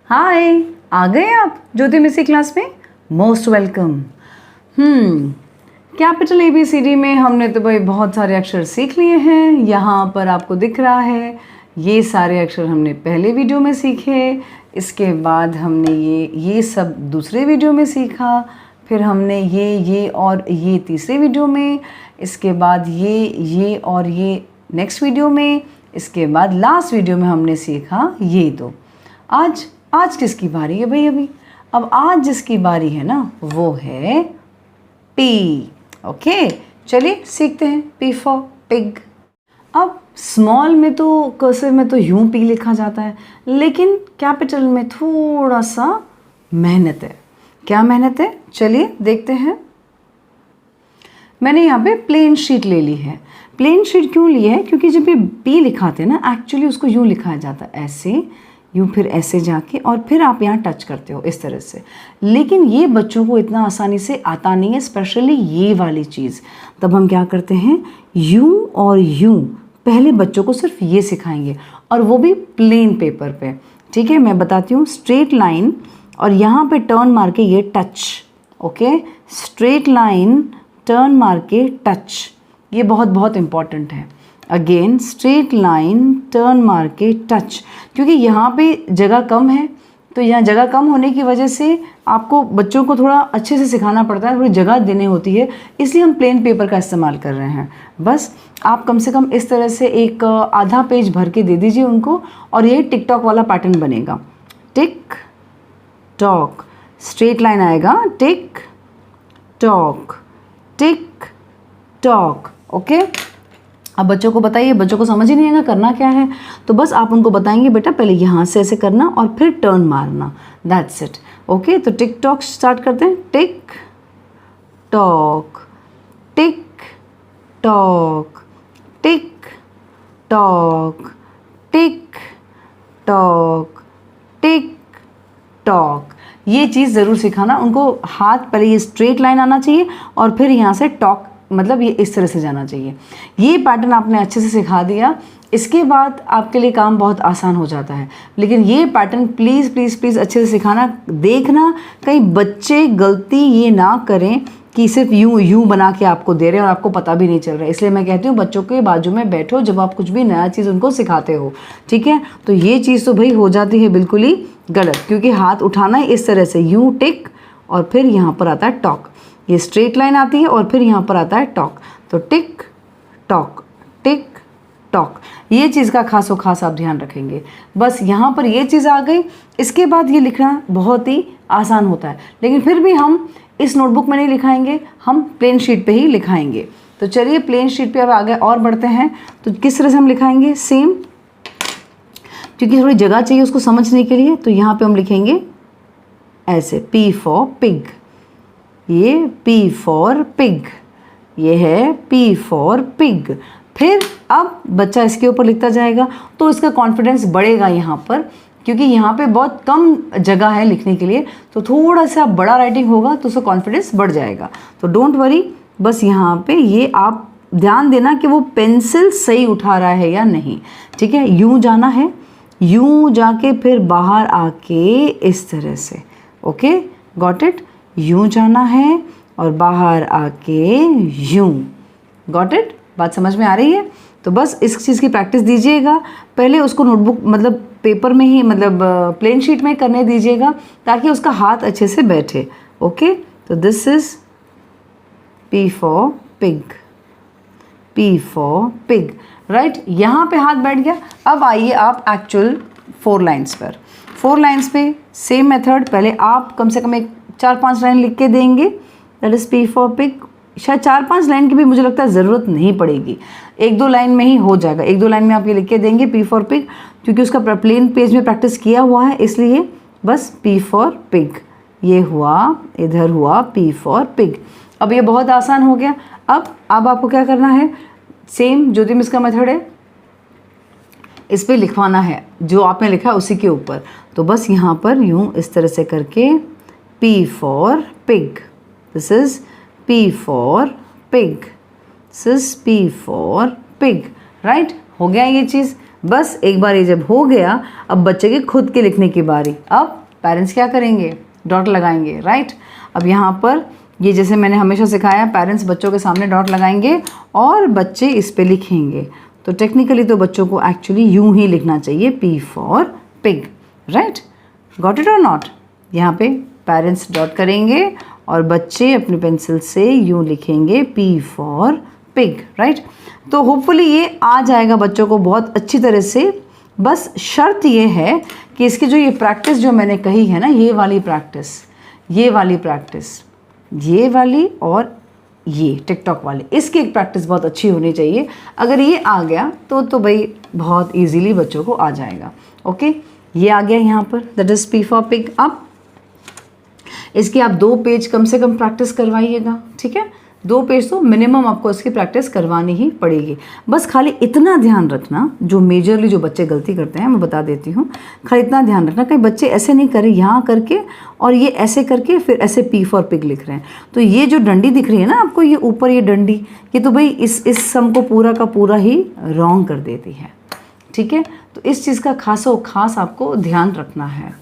हाय, आ गए आप ज्योति मिसी क्लास में। Most welcome. कैपिटल ABCD में हमने तो भाई बहुत सारे अक्षर सीख लिए हैं। यहाँ पर आपको दिख रहा है ये सारे अक्षर हमने पहले वीडियो में सीखे। इसके बाद हमने ये सब दूसरे वीडियो में सीखा। फिर हमने ये और ये तीसरे वीडियो में। इसके बाद ये और ये नेक्स्ट वीडियो में। इसके बाद लास्ट वीडियो में हमने सीखा ये दो। आज किसकी बारी है भाई? अभी अब आज जिसकी बारी है ना वो है पी। ओके, चलिए सीखते हैं। P for pig. अब स्मॉल में तो कर्सिव में तो यूं पी लिखा जाता है, लेकिन कैपिटल में थोड़ा सा मेहनत है। क्या मेहनत है? चलिए देखते हैं। मैंने यहाँ पे प्लेन शीट ले ली है। प्लेन शीट क्यों ली है? क्योंकि जब ये पी लिखाते हैं ना, एक्चुअली उसको यूं लिखाया जाता है, ऐसे यूँ, फिर ऐसे जाके और फिर आप यहाँ टच करते हो इस तरह से। लेकिन ये बच्चों को इतना आसानी से आता नहीं है, स्पेशली ये वाली चीज़। तब हम क्या करते हैं, यूँ और यूँ पहले बच्चों को सिर्फ ये सिखाएंगे, और वो भी प्लेन पेपर पे। ठीक है, मैं बताती हूँ। स्ट्रेट लाइन और यहाँ पे टर्न मार के ये touch. Okay, straight line, turn मार के टच, ये बहुत बहुत इम्पॉर्टेंट है। अगेन स्ट्रेट लाइन, टर्न मार के टच। क्योंकि यहाँ पे जगह कम है, तो यहाँ जगह कम होने की वजह से आपको बच्चों को थोड़ा अच्छे से सिखाना पड़ता है, थोड़ी जगह देनी होती है, इसलिए हम प्लेन पेपर का इस्तेमाल कर रहे हैं। बस आप कम से कम इस तरह से एक आधा पेज भर के दे दीजिए उनको, और ये टिक टॉक वाला पैटर्न बनेगा। टिक टॉक, स्ट्रेट लाइन आएगा, tick tock, tick tock. Okay, अब बच्चों को बताइए, बच्चों को समझ ही नहीं आएगा करना क्या है, तो बस आप उनको बताएंगे बेटा पहले यहाँ से ऐसे करना और फिर टर्न मारना, दैट्स इट। ओके, तो टिक टॉक स्टार्ट करते हैं। Tick tock, tick tock, tick tock, tick tock, tick tock. ये चीज़ ज़रूर सिखाना उनको। हाथ पहले ये स्ट्रेट लाइन आना चाहिए और फिर यहाँ से टॉक, मतलब ये इस तरह से जाना चाहिए। ये पैटर्न आपने अच्छे से सिखा दिया, इसके बाद आपके लिए काम बहुत आसान हो जाता है। लेकिन ये पैटर्न प्लीज़ प्लीज़ प्लीज़ अच्छे से सिखाना। देखना कहीं बच्चे गलती ये ना करें कि सिर्फ यूं बना के आपको दे रहे हैं और आपको पता भी नहीं चल रहा है। इसलिए मैं कहती हूँ बच्चों के बाजू में बैठो जब आप कुछ भी नया चीज़ उनको सिखाते हो। ठीक है, तो ये चीज़ तो भाई हो जाती है बिल्कुल ही गलत, क्योंकि हाथ उठाना है इस तरह से, यूँ टिक और फिर यहाँ पर आता है टॉक। ये स्ट्रेट लाइन आती है और फिर यहाँ पर आता है टॉक। तो टिक टॉक, टिक टॉक, ये चीज़ का खासो खास आप ध्यान रखेंगे। बस यहाँ पर ये चीज़ आ गई। इसके बाद ये लिखना बहुत ही आसान होता है, लेकिन फिर भी हम इस नोटबुक में नहीं लिखाएंगे, हम प्लेन शीट पे ही लिखाएंगे। तो चलिए प्लेन शीट पे अब आगे और बढ़ते हैं। तो किस तरह से हम लिखाएंगे? सेम, क्योंकि थोड़ी जगह चाहिए उसको समझने के लिए, तो यहाँ पे हम लिखेंगे ऐसे, पी फॉर पिग। ये पी फॉर पिग, ये है पी फॉर पिग। फिर अब बच्चा इसके ऊपर लिखता जाएगा, तो इसका कॉन्फिडेंस बढ़ेगा यहाँ पर, क्योंकि यहाँ पे बहुत कम जगह है लिखने के लिए। तो थोड़ा सा बड़ा राइटिंग होगा तो उसका कॉन्फिडेंस बढ़ जाएगा। तो डोंट वरी, बस यहाँ पे ये आप ध्यान देना कि वो पेंसिल सही उठा रहा है या नहीं। ठीक है, यूँ जाना है, यूँ जाके फिर बाहर आके इस तरह से। Okay, got it? यूँ जाना है और बाहर आके यूँ। Got it? बात समझ में आ रही है? तो बस इस चीज़ की प्रैक्टिस दीजिएगा। पहले उसको नोटबुक मतलब पेपर में ही, मतलब प्लेन शीट में करने दीजिएगा, ताकि उसका हाथ अच्छे से बैठे। ओके, तो this is P for pig, P for pig, right. यहाँ पे हाथ बैठ गया। अब आइए आप एक्चुअल 4 लाइन्स पर। 4 लाइन्स पे सेम मेथड, पहले आप कम से कम एक 4-5 लाइन लिख के देंगे, that is P for pig. शायद 4-5 लाइन की भी मुझे लगता है ज़रूरत नहीं पड़ेगी, 1-2 लाइन में ही हो जाएगा। 1-2 लाइन में आप ये लिख के देंगे पी फॉर पिग, क्योंकि उसका प्लेन पेज में प्रैक्टिस किया हुआ है, इसलिए बस पी फॉर पिग। ये हुआ, इधर हुआ पी फॉर पिग। अब ये बहुत आसान हो गया। अब आपको क्या करना है? सेम ज्योति मिस का मेथड है, इस पर लिखवाना है जो आपने लिखा है उसी के ऊपर। तो बस यहाँ पर यूँ इस तरह से करके P for pig, this is P for pig, this is P for pig, right. हो गया ये चीज़। बस एक बार ये जब हो गया, अब बच्चे के खुद के लिखने की बारी। अब पेरेंट्स क्या करेंगे, डॉट लगाएंगे, राइट। अब यहाँ पर ये जैसे मैंने हमेशा सिखाया, पेरेंट्स बच्चों के सामने डॉट लगाएंगे और बच्चे इस पे लिखेंगे। तो टेक्निकली तो बच्चों को एक्चुअली यूं ही लिखना चाहिए, P for pig, right. Got it और नॉट। यहाँ पे पेरेंट्स डॉट करेंगे और बच्चे अपनी पेंसिल से यूं लिखेंगे P फॉर पिग, राइट। तो होपफुली ये आ जाएगा बच्चों को बहुत अच्छी तरह से। बस शर्त ये है कि इसकी जो ये प्रैक्टिस जो मैंने कही है ना, ये वाली प्रैक्टिस, ये वाली प्रैक्टिस, ये वाली और ये टिकटॉक वाली, इसकी एक प्रैक्टिस बहुत अच्छी होनी चाहिए। अगर ये आ गया तो भाई बहुत इजीली बच्चों को आ जाएगा। ओके, ये आ गया यहाँ पर, that is P for pig. अब इसकी आप 2 पेज कम से कम प्रैक्टिस करवाइएगा, ठीक है। 2 पेज तो मिनिमम आपको इसकी प्रैक्टिस करवानी ही पड़ेगी। बस खाली इतना ध्यान रखना, जो मेजरली जो बच्चे गलती करते हैं मैं बता देती हूँ, खाली इतना ध्यान रखना कहीं बच्चे ऐसे नहीं करें यहाँ करके और ये ऐसे करके फिर ऐसे P फॉर पिग लिख रहे हैं। तो ये जो डंडी दिख रही है ना आपको, ये ऊपर ये डंडी, ये तो भाई इस सम को पूरा का पूरा ही रॉन्ग कर देती है, ठीक है। तो इस चीज़ का खास आपको ध्यान रखना है।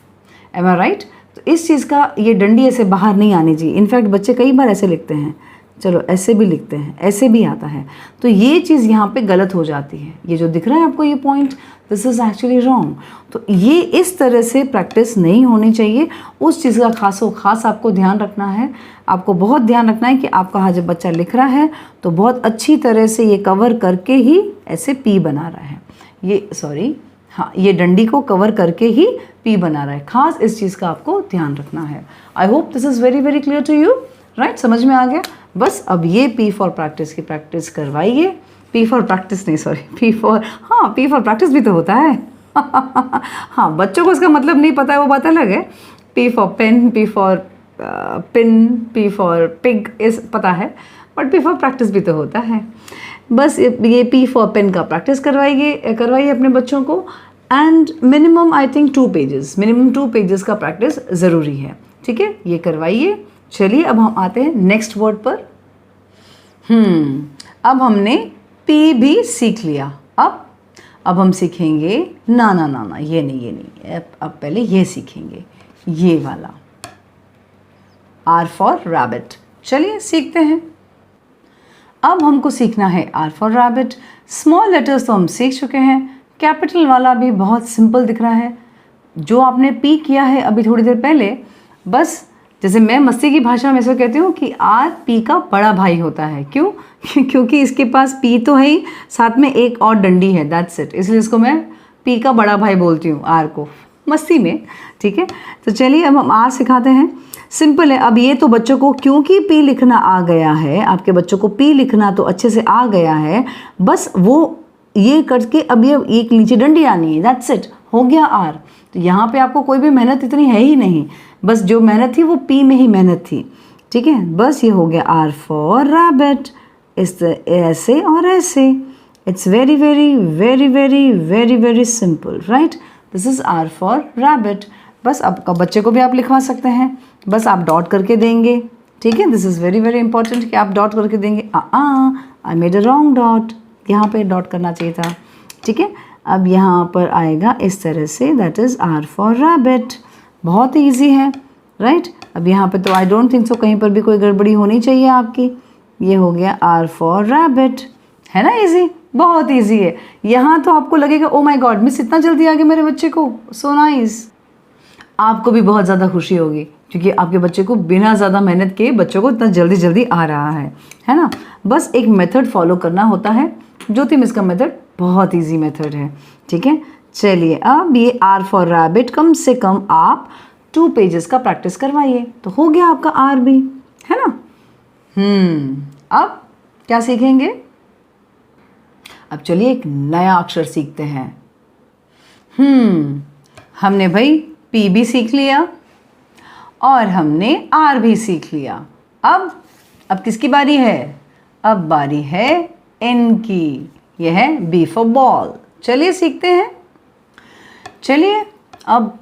एम आई राइट? तो इस चीज़ का, ये डंडी ऐसे बाहर नहीं आनी चाहिए। इनफैक्ट बच्चे कई बार ऐसे लिखते हैं, चलो ऐसे भी लिखते हैं, ऐसे भी आता है, तो ये चीज़ यहाँ पे गलत हो जाती है। ये जो दिख रहा है आपको ये point, this is actually wrong. तो ये इस तरह से प्रैक्टिस नहीं होनी चाहिए। उस चीज़ का खास आपको ध्यान रखना है। आपको बहुत ध्यान रखना है कि आपका हाँ जब बच्चा लिख रहा है तो बहुत अच्छी तरह से ये कवर करके ही ऐसे P बना रहा है, ये सॉरी हाँ, ये डंडी को कवर करके ही P बना रहा है। खास इस चीज़ का आपको ध्यान रखना है। I hope this is very very clear to you, right. समझ में आ गया। बस अब ये P फॉर प्रैक्टिस की प्रैक्टिस करवाइए। P फॉर प्रैक्टिस नहीं, सॉरी, P फॉर, हाँ P फॉर प्रैक्टिस भी तो होता है। हाँ, बच्चों को इसका मतलब नहीं पता है, वो बात अलग है। P for pen, P for pin, P for pig इस पता है, बट P फॉर प्रैक्टिस भी तो होता है। बस ये P फॉर पेन का प्रैक्टिस करवाइए अपने बच्चों को। And minimum I think 2 pages, minimum 2 pages का प्रैक्टिस ज़रूरी है, ठीक है। ये करवाइए। चलिए अब हम आते हैं नेक्स्ट वर्ड पर। अब हमने P भी सीख लिया। अब हम सीखेंगे ना, ये नहीं। अब पहले ये सीखेंगे, ये वाला R फॉर रैबिट। चलिए सीखते हैं। अब हमको सीखना है R for rabbit. Small letters तो हम सीख चुके हैं, कैपिटल वाला भी बहुत सिंपल दिख रहा है। जो आपने P किया है अभी थोड़ी देर पहले, बस जैसे मैं मस्ती की भाषा में ऐसे कहती हूँ कि R P का बड़ा भाई होता है। क्यों? क्योंकि इसके पास P तो है ही, साथ में एक और डंडी है, दैट्स इट। इसलिए इसको मैं P का बड़ा भाई बोलती हूँ, R को, मस्ती में, ठीक है। तो चलिए अब हम R सिखाते हैं। सिंपल है। अब ये तो बच्चों को क्योंकि P लिखना आ गया है, आपके बच्चों को P लिखना तो अच्छे से आ गया है, बस वो ये करके अब ये एक नीचे डंडी आनी है, दैट्स इट, हो गया R। तो यहाँ पे आपको कोई भी मेहनत इतनी है ही नहीं, बस जो मेहनत थी वो P में ही मेहनत थी, ठीक है। बस ये हो गया R फॉर रैबिट। इस ऐसे और ऐसे, it's very very very very very very simple, right. This is R for rabbit. बस आपका बच्चे को भी आप लिखवा सकते हैं, बस आप डॉट करके देंगे, ठीक है। This is very very important कि आप डॉट करके देंगे। I made a wrong dot, यहाँ पे डॉट करना चाहिए था, ठीक है। अब यहाँ पर आएगा इस तरह से, that is R for rabbit. बहुत ही ईजी है, राइट। अब यहाँ पे तो आई डोंट थिंक सो कहीं पर भी कोई गड़बड़ी होनी चाहिए आपकी। ये हो गया R फॉर रैबिट, है ना ईजी, बहुत ईजी है। यहाँ तो आपको लगेगा ओ माय गॉड मिस इतना जल्दी आ गया मेरे बच्चे को, सो नाइस। आपको भी बहुत ज़्यादा खुशी होगी क्योंकि आपके बच्चे को बिना ज़्यादा मेहनत के बच्चों को इतना जल्दी जल्दी आ रहा है ना। बस एक मेथड फॉलो करना होता है। ज्योति मिस का मेथड बहुत ईजी मेथड है, ठीक है। चलिए अब ये R फॉर रैबिट कम से कम आप 2 पेजेस का प्रैक्टिस करवाइए, तो हो गया आपका R भी, है ना। अब क्या सीखेंगे? अब चलिए एक नया अक्षर सीखते हैं। हमने भाई P भी सीख लिया और हमने R भी सीख लिया। अब किसकी बारी है? अब बारी है N की। यह है B फॉर बॉल। चलिए सीखते हैं। चलिए अब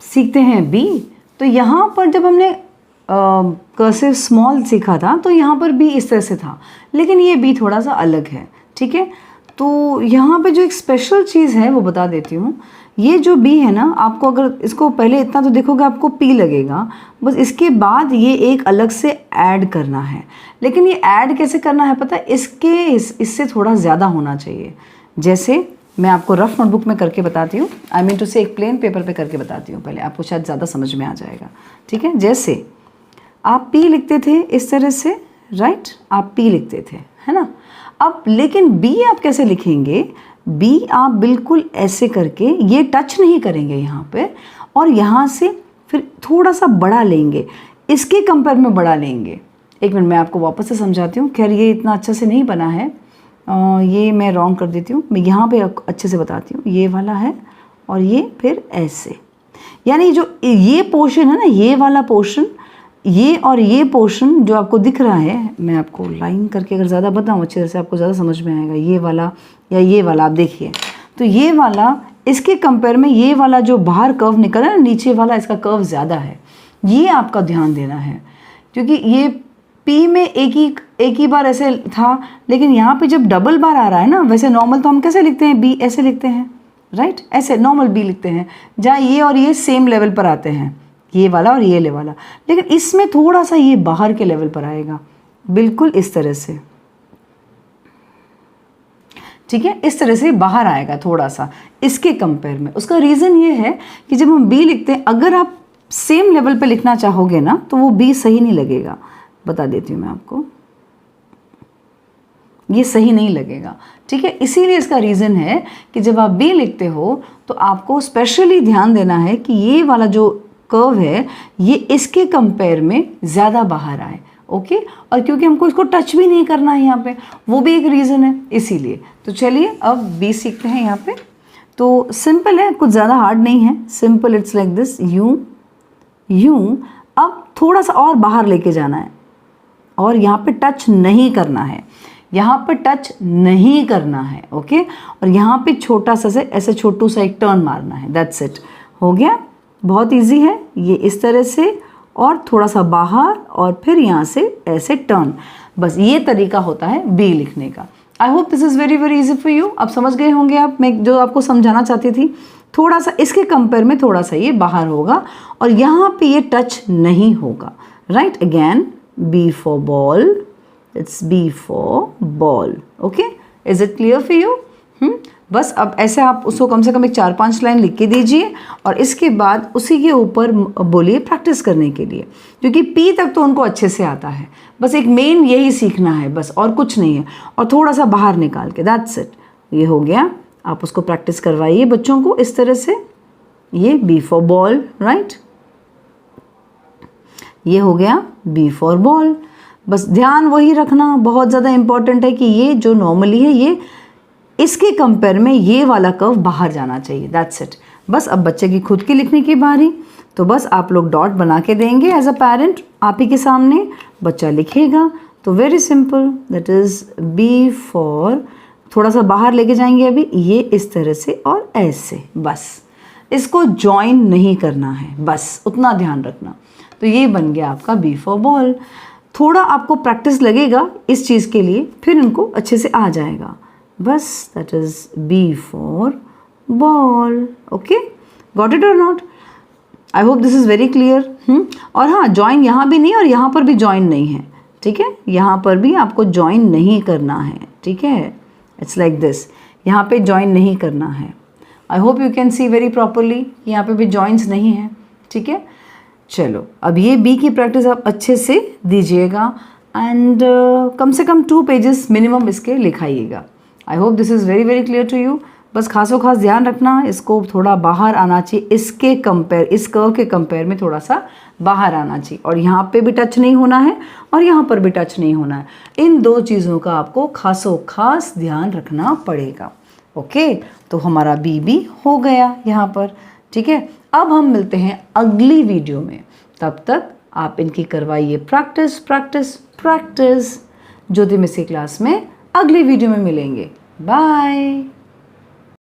सीखते हैं B। तो यहाँ पर जब हमने कर्सिव स्मॉल सीखा था तो यहाँ पर B इस तरह से था, लेकिन ये B थोड़ा सा अलग है, ठीक है। तो यहाँ पे जो एक स्पेशल चीज़ है वो बता देती हूँ। ये जो बी है ना, आपको अगर इसको पहले इतना तो देखोगे आपको पी लगेगा, बस इसके बाद ये एक अलग से ऐड करना है। लेकिन ये ऐड कैसे करना है पता है, इससे थोड़ा ज़्यादा होना चाहिए। जैसे मैं आपको रफ नोटबुक में करके बताती हूँ, आई मीन टू से एक प्लेन पेपर पे करके बताती हूँ, पहले आपको शायद ज़्यादा समझ में आ जाएगा। ठीक है, जैसे आप पी लिखते थे इस तरह से, राइट, आप पी लिखते थे, है ना। अब लेकिन बी आप कैसे लिखेंगे, बी आप बिल्कुल ऐसे करके ये टच नहीं करेंगे यहाँ पे, और यहाँ से फिर थोड़ा सा बड़ा लेंगे, इसके कंपेयर में बड़ा लेंगे। एक मिनट मैं आपको वापस से समझाती हूँ, खैर ये इतना अच्छा से नहीं बना है, ये मैं रॉन्ग कर देती हूँ, मैं यहाँ पे अच्छे से बताती हूँ। ये वाला है और ये फिर ऐसे, यानी जो ये पोर्शन है ना, ये वाला पोर्शन, ये और ये पोर्शन जो आपको दिख रहा है, मैं आपको लाइन करके अगर ज़्यादा बताऊँ अच्छे से आपको ज़्यादा समझ में आएगा। ये वाला या ये वाला आप देखिए, तो ये वाला इसके कंपेयर में ये वाला जो बाहर कर्व निकल रहा है ना, नीचे वाला इसका कर्व ज़्यादा है, ये आपका ध्यान देना है। क्योंकि ये पी में एक ही बार ऐसे था, लेकिन यहाँ पे जब डबल बार आ रहा है ना, वैसे नॉर्मल तो हम कैसे लिखते हैं, बी ऐसे लिखते हैं, राइट, ऐसे नॉर्मल बी लिखते हैं, जहाँ ये और ये सेम लेवल पर आते हैं, ये वाला और ये वाला। लेकिन इसमें थोड़ा सा ये बाहर के लेवल पर आएगा, बिल्कुल इस तरह से, ठीक है, इस तरह से बाहर आएगा थोड़ा सा इसके कंपेयर में। उसका रीज़न ये है कि जब हम बी लिखते हैं, अगर आप सेम लेवल पे लिखना चाहोगे ना, तो वो बी सही नहीं लगेगा। बता देती हूँ मैं आपको, ये सही नहीं लगेगा, ठीक है। इसीलिए इसका रीज़न है कि जब आप बी लिखते हो तो आपको स्पेशली ध्यान देना है कि ये वाला जो कर्व है ये इसके कंपेयर में ज़्यादा बाहर आए, ओके। और क्योंकि हमको इसको टच भी नहीं करना है यहाँ पे, वो भी एक रीज़न है, इसीलिए। तो चलिए अब बी सीखते हैं। यहाँ पे तो सिंपल है, कुछ ज़्यादा हार्ड नहीं है, सिंपल, इट्स लाइक दिस, यूं यूं। अब थोड़ा सा और बाहर लेके जाना है, और यहाँ पे टच नहीं करना है, यहाँ पे टच नहीं करना है, ओके। और यहाँ पे छोटा सा से ऐसे छोटू सा एक टर्न मारना है, दैट्स इट, हो गया। बहुत इजी है ये, इस तरह से और थोड़ा सा बाहर और फिर यहाँ से ऐसे टर्न, बस ये तरीका होता है बी लिखने का। आई hope this is very very easy for you. अब समझ गए होंगे आप, मैं जो आपको समझाना चाहती थी, थोड़ा सा इसके कंपेयर में थोड़ा सा ये बाहर होगा और यहाँ पे ये टच नहीं होगा, right. Again B for ball, it's B for ball, okay? Is it clear for you? बस अब ऐसे आप उसको कम से कम एक 4-5 लाइन लिख के दीजिए और इसके बाद उसी के ऊपर बोलिए प्रैक्टिस करने के लिए, क्योंकि P तक तो उनको अच्छे से आता है, बस एक मेन यही सीखना है, बस और कुछ नहीं है। और थोड़ा सा बाहर निकाल के, दैट्स इट, ये हो गया। आप उसको प्रैक्टिस करवाइए बच्चों को इस तरह से, ये B for ball, राइट, ये हो गया B for ball। बस ध्यान वही रखना, बहुत ज़्यादा इम्पॉर्टेंट है कि ये जो नॉर्मली है ये इसके कंपेयर में ये वाला कर्व बाहर जाना चाहिए, दैट्स इट। बस अब बच्चे की खुद की लिखने की बारी, तो बस आप लोग डॉट बना के देंगे एज अ पेरेंट, आप ही के सामने बच्चा लिखेगा। तो very simple, that is B for, थोड़ा सा बाहर लेके जाएंगे अभी, ये इस तरह से और ऐसे, बस इसको जॉइन नहीं करना है, बस उतना ध्यान रखना। तो ये बन गया आपका B फॉर बॉल। थोड़ा आपको प्रैक्टिस लगेगा इस चीज़ के लिए, फिर इनको अच्छे से आ जाएगा, बस that is B for ball, okay. Got it और not? I hope this is very clear. और हाँ, जॉइन यहाँ भी नहीं और यहाँ पर भी जॉइन नहीं है, ठीक है, यहाँ पर भी आपको जॉइन नहीं करना है, ठीक है, इट्स लाइक दिस, यहाँ पे जॉइन नहीं करना है। I hope you can see very properly, यहाँ पे भी जॉइंट्स नहीं है, ठीक है। चलो अब ये बी की प्रैक्टिस आप अच्छे से दीजिएगा एंड कम से कम 2 पेजेस मिनिमम इसके लिखाइएगा। I hope this is very very clear to you. बस खासो खास ध्यान रखना, इसको थोड़ा बाहर आना चाहिए, इसके कंपेयर, इस कर्व के कंपेयर में थोड़ा सा बाहर आना चाहिए, और यहाँ पे भी टच नहीं होना है और यहाँ पर भी टच नहीं होना है। इन 2 चीज़ों का आपको खासो खास ध्यान रखना पड़ेगा, ओके। तो हमारा बी भी हो गया यहाँ पर, ठीक है। अब हम मिलते हैं अगली वीडियो में, तब तक आप इनकी करवाइए प्रैक्टिस प्रैक्टिस प्रैक्टिस। ज्योति मिस्सी क्लास में अगली वीडियो में मिलेंगे, बाय।